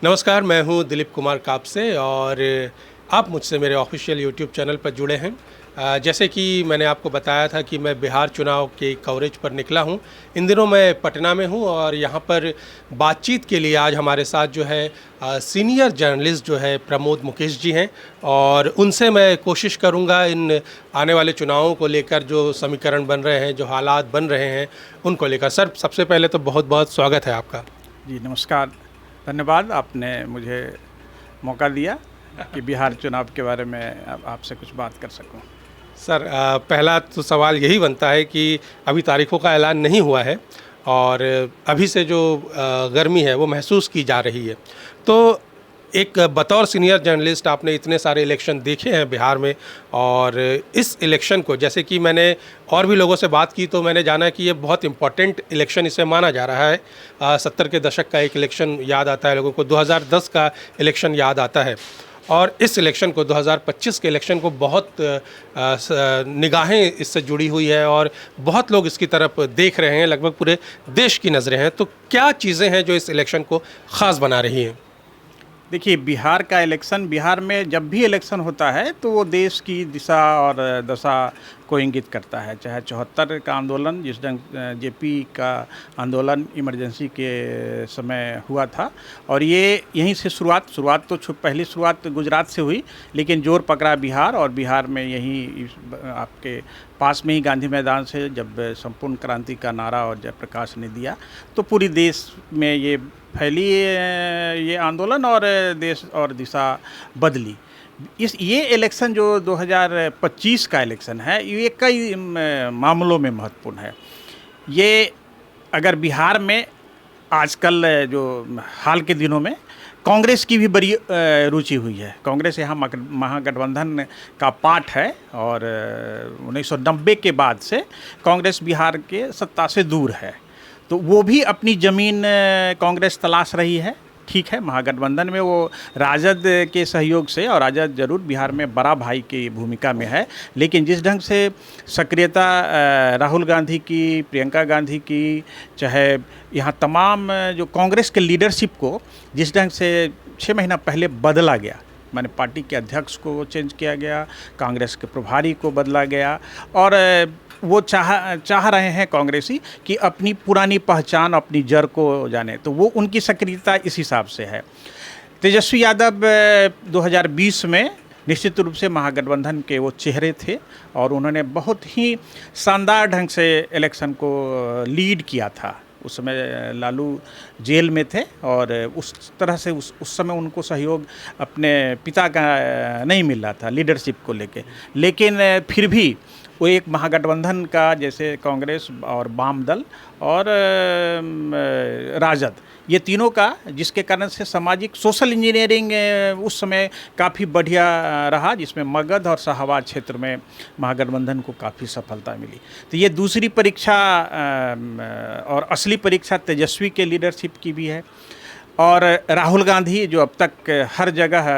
नमस्कार, मैं हूं दिलीप कुमार कापसे और आप मुझसे मेरे ऑफिशियल यूट्यूब चैनल पर जुड़े हैं। जैसे कि मैंने आपको बताया था कि मैं बिहार चुनाव के कवरेज पर निकला हूं। इन दिनों मैं पटना में हूं और यहां पर बातचीत के लिए आज हमारे साथ जो है सीनियर जर्नलिस्ट जो है प्रमोद मुकेश जी हैं और उनसे मैं कोशिश करूंगा इन आने वाले चुनावों को लेकर जो समीकरण बन रहे हैं, जो हालात बन रहे हैं, उनको लेकर। सर, सबसे पहले तो बहुत बहुत स्वागत है आपका। जी नमस्कार। धन्यवाद, आपने मुझे मौका दिया कि बिहार चुनाव के बारे में आपसे कुछ बात कर सकूं। सर, पहला तो सवाल यही बनता है कि अभी तारीखों का ऐलान नहीं हुआ है और अभी से जो गर्मी है वो महसूस की जा रही है। तो एक बतौर सीनियर जर्नलिस्ट आपने इतने सारे इलेक्शन देखे हैं बिहार में और इस इलेक्शन को, जैसे कि मैंने और भी लोगों से बात की तो मैंने जाना कि ये बहुत इम्पोर्टेंट इलेक्शन इसे माना जा रहा है। 70 के दशक का एक इलेक्शन याद आता है लोगों को, 2010 का इलेक्शन याद आता है और इस इलेक्शन को 2025 के इलेक्शन को बहुत निगाहें इससे जुड़ी हुई है और बहुत लोग इसकी तरफ देख रहे हैं, लगभग पूरे देश की नज़रें हैं। तो क्या चीज़ें हैं जो इस इलेक्शन को ख़ास बना रही हैं? देखिए, बिहार का इलेक्शन, बिहार में जब भी इलेक्शन होता है तो वो देश की दिशा और दशा को इंगित करता है। चाहे 74 का आंदोलन, जिस ढंग जेपी का आंदोलन इमरजेंसी के समय हुआ था, और ये यहीं से शुरुआत तो पहली शुरुआत गुजरात से हुई, लेकिन जोर पकड़ा बिहार, और बिहार में यहीं आपके पास में ही गांधी मैदान से जब संपूर्ण क्रांति का नारा और जयप्रकाश ने दिया तो पूरी देश में ये फैली ये आंदोलन और देश और दिशा बदली। ये इलेक्शन जो 2025 का इलेक्शन है, ये कई मामलों में महत्वपूर्ण है। ये अगर बिहार में आजकल जो हाल के दिनों में कांग्रेस की भी बड़ी रुचि हुई है। कांग्रेस यहाँ महागठबंधन का पार्ट है और 1990 के बाद से कांग्रेस बिहार के सत्ता से दूर है, तो वो भी अपनी ज़मीन कांग्रेस तलाश रही है। ठीक है, महागठबंधन में वो राजद के सहयोग से, और राजद जरूर बिहार में बड़ा भाई की भूमिका में है, लेकिन जिस ढंग से सक्रियता राहुल गांधी की, प्रियंका गांधी की, चाहे यहाँ तमाम जो कांग्रेस के लीडरशिप को जिस ढंग से 6 महीना पहले बदला गया, माने पार्टी के अध्यक्ष को चेंज किया गया, कांग्रेस के प्रभारी को बदला गया, और वो चाह रहे हैं कांग्रेसी कि अपनी पुरानी पहचान, अपनी जड़ को जाने, तो वो उनकी सक्रियता इस हिसाब से है। तेजस्वी यादव 2020 में निश्चित रूप से महागठबंधन के वो चेहरे थे और उन्होंने बहुत ही शानदार ढंग से इलेक्शन को लीड किया था। उस समय लालू जेल में थे और उस तरह से उस समय उनको सहयोग अपने पिता का नहीं मिल रहा था लीडरशिप को लेके, लेकिन फिर भी वो एक महागठबंधन का, जैसे कांग्रेस और वाम दल और राजद, ये तीनों का, जिसके कारण से सामाजिक सोशल इंजीनियरिंग उस समय काफ़ी बढ़िया रहा, जिसमें मगध और शाहबाद क्षेत्र में महागठबंधन को काफ़ी सफलता मिली। तो ये दूसरी परीक्षा और असली परीक्षा तेजस्वी के लीडरशिप की भी है। और राहुल गांधी जो अब तक हर जगह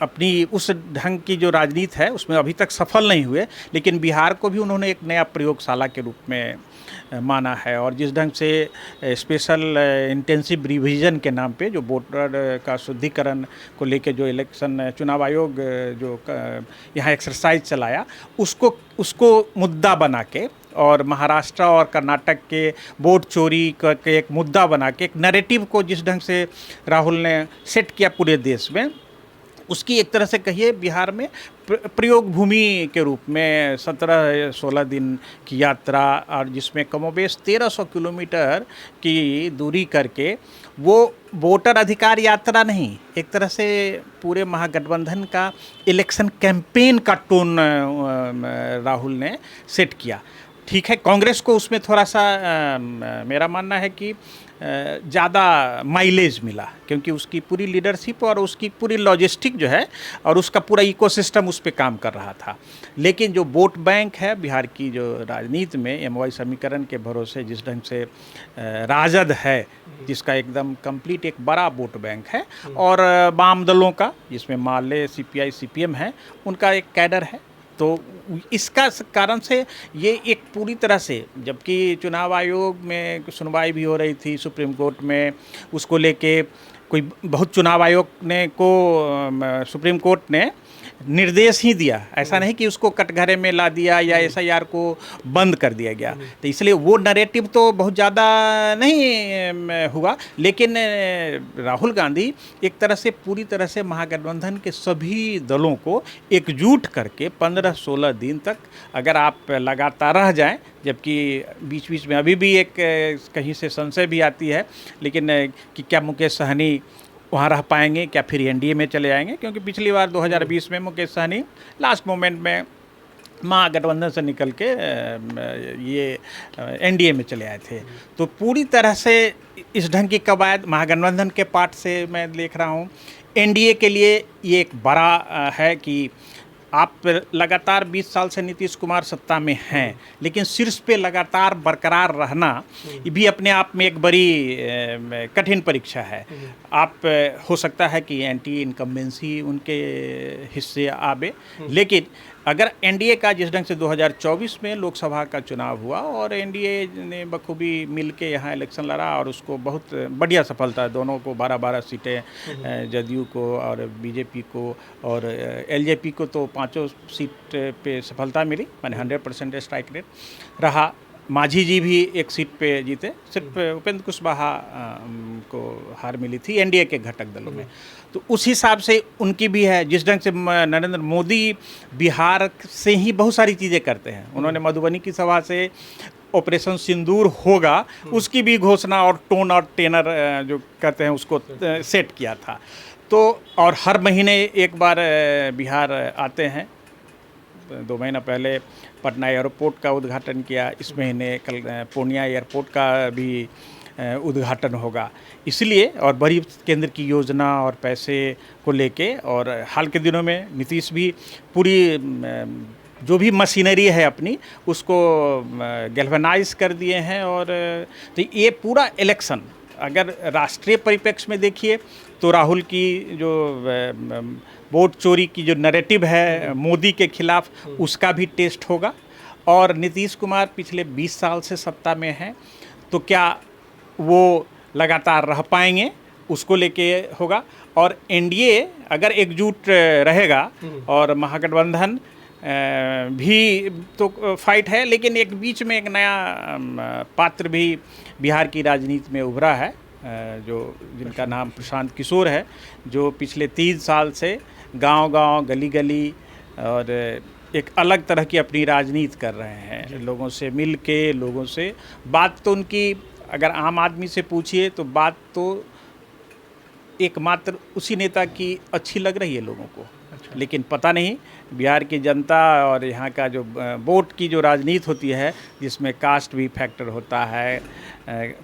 अपनी उस ढंग की जो राजनीति है उसमें अभी तक सफल नहीं हुए, लेकिन बिहार को भी उन्होंने एक नया प्रयोगशाला के रूप में माना है। और जिस ढंग से स्पेशल इंटेंसिव रिवीजन के नाम पे जो वोटर का शुद्धिकरण को लेके जो इलेक्शन चुनाव आयोग जो यहाँ एक्सरसाइज चलाया, उसको मुद्दा बना के, और महाराष्ट्र और कर्नाटक के वोट चोरी के एक मुद्दा बना के, एक नैरेटिव को जिस ढंग से राहुल ने सेट किया पूरे देश में, उसकी एक तरह से कहिए बिहार में प्रयोग भूमि के रूप में 17-16 दिन की यात्रा, और जिसमें कमोबेश 1300 किलोमीटर की दूरी करके वो वोटर अधिकार यात्रा नहीं, एक तरह से पूरे महागठबंधन का इलेक्शन कैंपेन का टोन राहुल ने सेट किया। ठीक है, कांग्रेस को उसमें थोड़ा सा मेरा मानना है कि ज़्यादा माइलेज मिला, क्योंकि उसकी पूरी लीडरशिप और उसकी पूरी लॉजिस्टिक जो है और उसका पूरा इकोसिस्टम उस पर काम कर रहा था। लेकिन जो वोट बैंक है बिहार की, जो राजनीति में एमवाई समीकरण के भरोसे जिस ढंग से राजद है, जिसका एकदम कंप्लीट एक बड़ा वोट बैंक है, और वाम दलों का जिसमें माले, सीपीआई, सीपीएम है, उनका एक कैडर है, तो इसका कारण से ये एक पूरी तरह से, जबकि चुनाव आयोग में सुनवाई भी हो रही थी सुप्रीम कोर्ट में, उसको लेके कोई बहुत चुनाव आयोग ने को सुप्रीम कोर्ट ने निर्देश ही दिया, ऐसा नहीं कि उसको कटघरे में ला दिया या एसआईआर को बंद कर दिया गया। तो इसलिए वो नैरेटिव तो बहुत ज़्यादा नहीं हुआ, लेकिन राहुल गांधी एक तरह से पूरी तरह से महागठबंधन के सभी दलों को एकजुट करके 15-16 दिन तक अगर आप लगातार रह जाएं, जबकि बीच बीच में अभी भी एक कहीं से संशय भी आती है, लेकिन कि क्या मुकेश सहनी वहाँ रह पाएंगे, क्या फिर एनडीए में चले जाएंगे, क्योंकि पिछली बार 2020 में मुकेश सहनी लास्ट मोमेंट में महागठबंधन से निकल के ये एनडीए में चले आए थे। तो पूरी तरह से इस ढंग की कवायद महागठबंधन के पार्ट से मैं देख रहा हूँ। एनडीए के लिए ये एक बड़ा है कि आप लगातार 20 साल से नीतीश कुमार सत्ता में हैं, लेकिन शीर्ष पे लगातार बरकरार रहना ये भी अपने आप में एक बड़ी कठिन परीक्षा है। आप हो सकता है कि एंटी इनकम्बेंसी उनके हिस्से आवे, लेकिन अगर एनडीए का जिस ढंग से 2024 में लोकसभा का चुनाव हुआ और एनडीए ने बखूबी मिल के यहाँ इलेक्शन लड़ा और उसको बहुत बढ़िया सफलता, दोनों को 12-12 सीटें, जदयू को और बीजेपी को और एलजेपी को तो 5 सीट पे सफलता मिली, माने 100% स्ट्राइक रेट रहा। मांझी जी भी एक सीट पे जीते, सिर्फ उपेंद्र कुशवाहा को हार मिली थी एनडीए के घटक दलों में। तो उस हिसाब से उनकी भी है, जिस ढंग से नरेंद्र मोदी बिहार से ही बहुत सारी चीज़ें करते हैं। उन्होंने मधुबनी की सभा से ऑपरेशन सिंदूर होगा उसकी भी घोषणा और टोन और टेनर जो कहते हैं उसको सेट किया था। तो और हर महीने एक बार बिहार आते हैं। 2 महीना पहले पटना एयरपोर्ट का उद्घाटन किया, इस महीने कल पूर्णिया एयरपोर्ट का भी उद्घाटन होगा। इसलिए और बड़ी केंद्र की योजना और पैसे को लेके, और हाल के दिनों में नीतीश भी पूरी जो भी मशीनरी है अपनी उसको गैल्वेनाइज कर दिए हैं। और तो ये पूरा इलेक्शन अगर राष्ट्रीय परिप्रेक्ष्य में देखिए तो राहुल की जो वोट चोरी की जो नैरेटिव है मोदी के खिलाफ, उसका भी टेस्ट होगा। और नीतीश कुमार पिछले 20 साल से सत्ता में हैं, तो क्या वो लगातार रह पाएंगे, उसको लेके होगा। और एनडीए अगर एकजुट रहेगा और महागठबंधन भी तो फाइट है, लेकिन एक बीच में एक नया पात्र भी बिहार की राजनीति में उभरा है, जो जिनका नाम प्रशांत किशोर है, जो पिछले 3 साल से गांव-गांव, गली-गली और एक अलग तरह की अपनी राजनीति कर रहे हैं। लोगों से मिल के, लोगों से बात तो उनकी अगर आम आदमी से पूछिए तो बात तो एकमात्र उसी नेता की अच्छी लग रही है लोगों को। लेकिन पता नहीं बिहार की जनता और यहाँ का जो वोट की जो राजनीति होती है, जिसमें कास्ट भी फैक्टर होता है,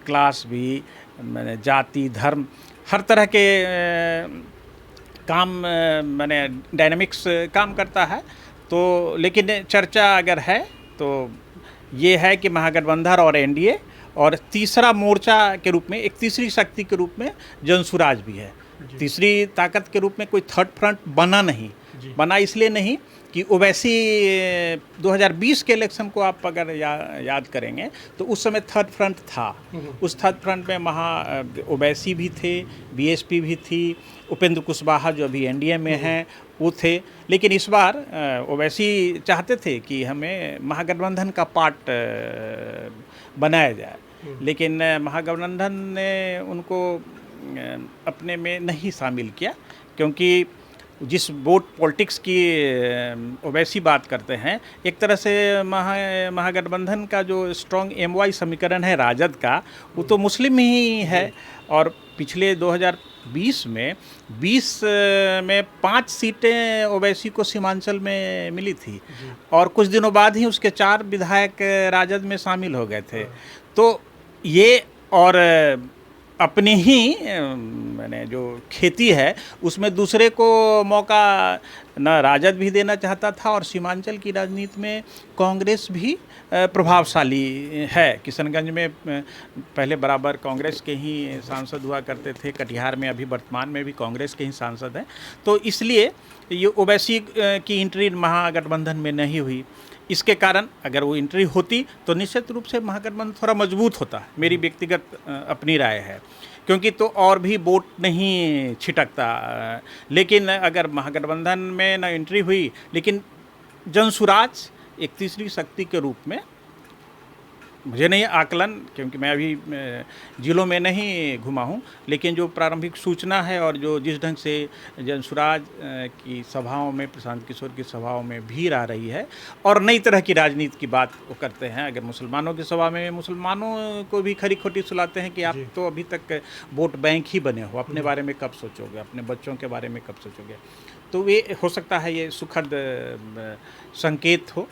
क्लास भी, मैंने जाति, धर्म, हर तरह के काम मैंने डायनामिक्स काम करता है। तो लेकिन चर्चा अगर है तो ये है कि महागठबंधन और एनडीए, और तीसरा मोर्चा के रूप में, एक तीसरी शक्ति के रूप में जनसुराज भी है। तीसरी ताकत के रूप में कोई थर्ड फ्रंट बना नहीं, बना इसलिए नहीं कि ओवैसी 2020 के इलेक्शन को आप अगर याद करेंगे तो उस समय थर्ड फ्रंट था। उस थर्ड फ्रंट में ओवैसी भी थे, बीएसपी भी थी, उपेंद्र कुशवाहा जो अभी एनडीए में हैं वो थे। लेकिन इस बार ओवैसी चाहते थे कि हमें महागठबंधन का पार्ट बनाया जाए, लेकिन महागठबंधन ने उनको अपने में नहीं शामिल किया, क्योंकि जिस वोट पॉलिटिक्स की ओवैसी बात करते हैं, एक तरह से महागठबंधन का जो स्ट्रॉन्ग एमवाई समीकरण है राजद का, वो तो मुस्लिम ही है। और पिछले 2020 में 20 में 5 सीटें ओवैसी को सीमांचल में मिली थी, और कुछ दिनों बाद ही उसके 4 विधायक राजद में शामिल हो गए थे। तो ये और अपनी ही मैंने जो खेती है उसमें दूसरे को मौका न राजद भी देना चाहता था, और सीमांचल की राजनीति में कांग्रेस भी प्रभावशाली है। किशनगंज में पहले बराबर कांग्रेस के ही सांसद हुआ करते थे, कटिहार में अभी वर्तमान में भी कांग्रेस के ही सांसद हैं। तो इसलिए ये ओवैसी की एंट्री महागठबंधन में नहीं हुई। इसके कारण अगर वो एंट्री होती तो निश्चित रूप से महागठबंधन थोड़ा मजबूत होता, मेरी व्यक्तिगत अपनी राय है, क्योंकि तो और भी वोट नहीं छिटकता। लेकिन अगर महागठबंधन में न एंट्री हुई, लेकिन जनसुराज एक तीसरी शक्ति के रूप में, मुझे नहीं आकलन क्योंकि मैं अभी जिलों में नहीं घुमा हूँ, लेकिन जो प्रारंभिक सूचना है और जो जिस ढंग से जनसुराज की सभाओं में, प्रशांत किशोर की सभाओं में भीड़ आ रही है और नई तरह की राजनीति की बात वो करते हैं। अगर मुसलमानों की सभा में मुसलमानों को भी खरी खोटी सुलाते हैं कि आप तो अभी तक वोट बैंक ही बने हो, अपने बारे में कब सोचोगे, अपने बच्चों के बारे में कब सोचोगे। तो ये हो सकता है ये सुखद संकेत हो